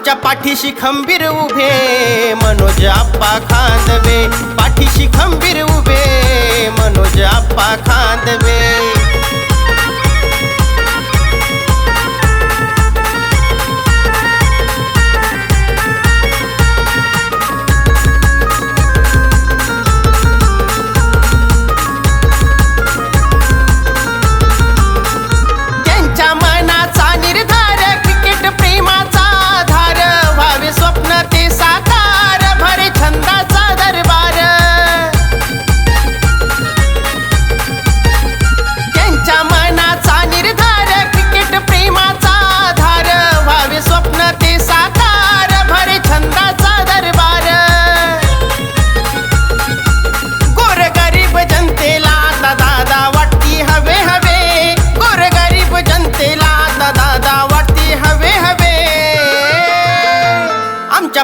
आमच्या पाठीशी खंबीर उभे मनोज आप्पा खांदवे, पाठीशी खंबीर उभे मनोज आप्पा खांदवे।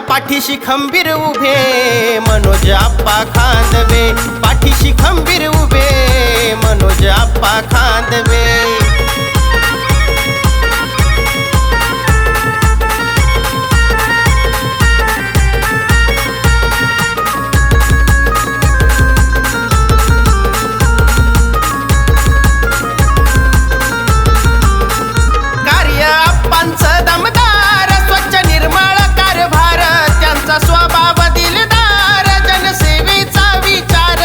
पाठीशी खंबीर उभे मनोज आप्पा खांदवे, पाठीशी खंबीर उभे मनोज आप्पा खांदवे। कार्य आप्पांचं दमदार स्वच्छ निर्मळ कारभार, त्यांचा स्वभाव दिलदार जनसेवेचा विचार।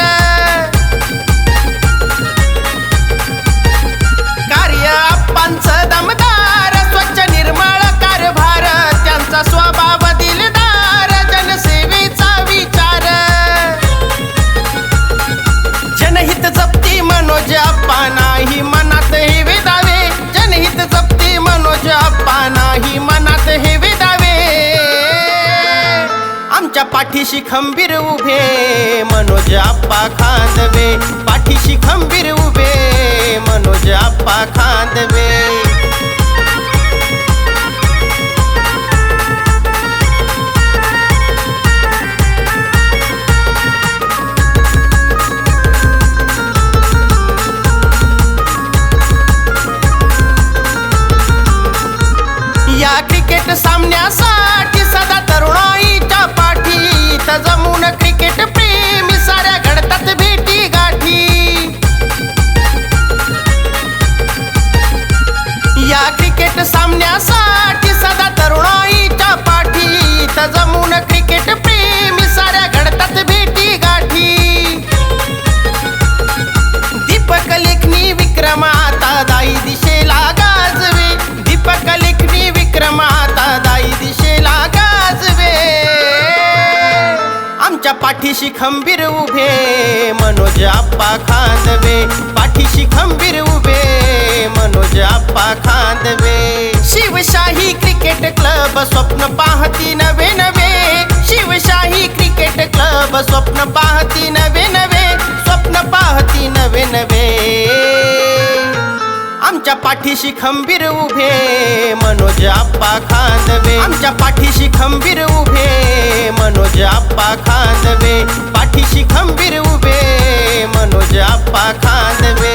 कार्य आप्पांचं दमदार स्वच्छ निर्मळ कारभार, त्यांचा स्वभाव दिलदार जनसेवेचा विचार। जनहित जपती मनोज आप्पा नाही मनात हेवे दावे, जनहित जपती मनोज आप्पा नाही मनात हेवे दावे। आमच्या पाठीशी खंबीर उभे मनोज आप्पा खांदवे, पाठीशी खंबीर उभे मनोज आप्पा खांदवे। या क्रिकेट सामन्यासाठी सदा तरुणाईच्या पाठी, जमून क्रिकेट प्रेमी साऱ्या घडतात भेटी गाठी। या क्रिकेट सामन्यासाठी सदा तरुणाईच्या पाठी, जमून क्रिकेट प्रेमी साऱ्या घडतात भेटी गाठी। दीपक लेखनी विक्रमाता दाई दिशेला गाजवे, दीपक लेखनी विक्रमाता दाई दिशेला गाजवे। आमच्या पाठीशी खंबीर उभे मनोज आप्पा खांदवे, पाठीशी खंबीर उभे मनोज आप्पा खांदवे। शिवशाही क्रिकेट क्लब स्वप्न पाहती नवे नवे, शिवशाही क्रिकेट क्लब स्वप्न पाहती नवे नवे, स्वप्न पाहती नवे नवे। आमच्या पाठीशी खंबीर उभे मनोज आप्पा खांदवे, आमच्या पाठीशी खंबीर उभे मनोज आप्पा खांदवे, पाठीशी खंबीर उभे मनोज आप्पा खांदवे।